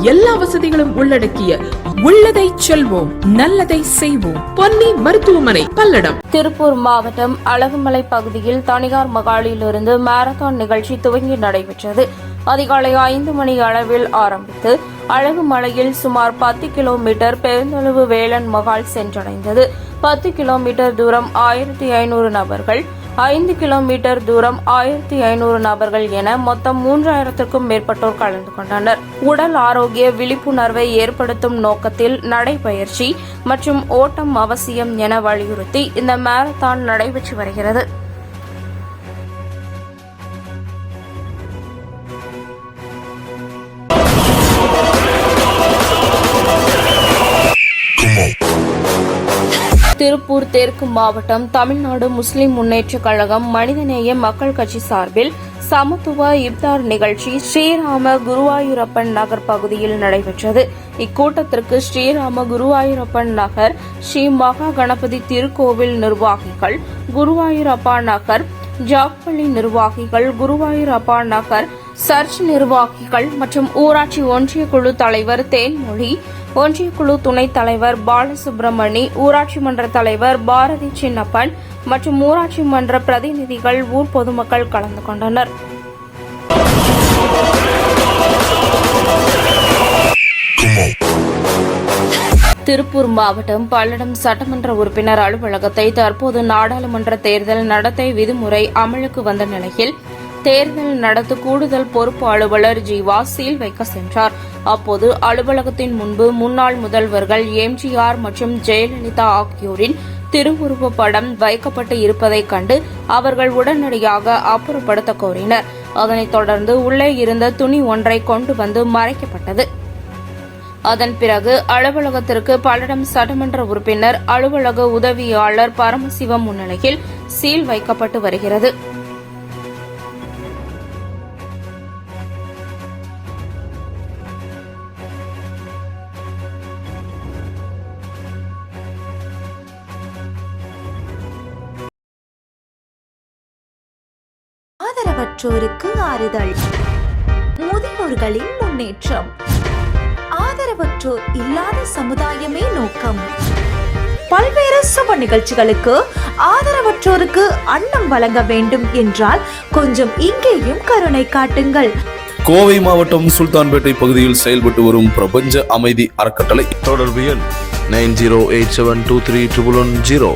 எல்லா வசதிகளும் உள்ளடக்கிய உள்ளதை செல்வோம் நல்லதை செய்வோம் பொன்னி மருத்துவமனை பல்லடம். திருப்பூர் மாவட்டம் அழகுமலை பகுதியில் தனியார் மகாலிலிருந்து மாரத்தான் நிகழ்ச்சி துவங்கி நடைபெற்றது. அதிகாலை 5 மணி அளவில் ஆரம்பித்து அழகுமலையில் சுமார் 10 கிலோமீட்டர் பெருந்தளவு வேலன் மகால் சென்றடைந்தது. 10 கிலோமீட்டர் தூரம் 1500 நபர்கள், 5 கிலோமீட்டர் தூரம் 1500 நபர்கள் என மொத்தம் 3000க்கும் மேற்பட்டோர் கலந்து கொண்டனர். உடல் ஆரோக்கிய விழிப்புணர்வை ஏற்படுத்தும் நோக்கத்தில் நடைபயிற்சி மற்றும் ஓட்டம் அவசியம் என வலியுறுத்தி இந்த மாரத்தான் நடைபெற்று வருகிறது. திருப்பூர் தெற்கு மாவட்டம் தமிழ்நாடு முஸ்லிம் முன்னேற்றக் கழகம் மனிதநேய மக்கள் கட்சி சார்பில் சமத்துவ இப்தார் நிகழ்ச்சி ஸ்ரீராம குருவாயூரப்பன் நகர் பகுதியில் நடைபெற்றது. இக்கூட்டத்திற்கு ஸ்ரீராம குருவாயூரப்பன் நகர் ஸ்ரீ மகா கணபதி திருக்கோவில் நிர்வாகிகள், குருவாயூரப்பா நகர் ஜாக்பள்ளி நிர்வாகிகள், குருவாயூரப்பா நகர் சர்ச் நிர்வாகிகள் மற்றும் ஊராட்சி ஒன்றிய குழு தலைவர் தேன்மொழி, ஒன்றிய குழு துணைத் தலைவர் பாலசுப்ரமணி, ஊராட்சி மன்ற தலைவர் பாரதி சின்னப்பன் மற்றும் ஊராட்சி மன்ற பிரதிநிதிகள், ஊர் பொதுமக்கள் கலந்து கொண்டனர். திருப்பூர் மாவட்டம் பல்லடம் சட்டமன்ற உறுப்பினர் அலுவலகத்தை தற்போது நாடாளுமன்ற தேர்தல் நடத்தை விதிமுறை அமலுக்கு வந்த நிலையில் தேர்தல் நடத்த கூடுதல் பொறுப்பு அலுவலர் ஜீவா சீல் வைக்க சென்றார். அப்போது அலுவலகத்தின் முன்பு முன்னாள் முதல்வர்கள் எம்ஜிஆர் மற்றும் ஜெயலலிதா ஆகியோரின் திருவுருவ படம் வைக்கப்பட்டு இருப்பதைக் கண்டு அவர்கள் உடனடியாக அப்புறப்படுத்த கோரினர். அதனைத் தொடர்ந்து உள்ளே இருந்த துணி ஒன்றை கொண்டு வந்து மறைக்கப்பட்டது. அதன் பிறகு அலுவலகத்திற்கு பல்லடம் சட்டமன்ற உறுப்பினர் அலுவலக உதவியாளர் பரமசிவம் முன்னிலையில் சீல் வைக்கப்பட்டு வருகிறது. ஆதரவற்றோருக்கு ஆறுதல், முதியோர்களின் முன்னேற்றம், ஆதரவற்றோர் இல்லாத சமுதாயமே நோக்கம். பல்வேறு சுப நிகழ்ச்சிகளுக்கு ஆதரவற்றோருக்கு அன்னம் வழங்க வேண்டும் என்றால் கொஞ்சம் இங்கேயும் கருணை காட்டுங்கள். கோவை மாவட்டம் சுல்தான்பேட்டை பகுதியில் செயல்பட்டு வரும் பிரபஞ்ச அமைதி அறக்கட்டளை. தொடர்பு எண் 9087231110.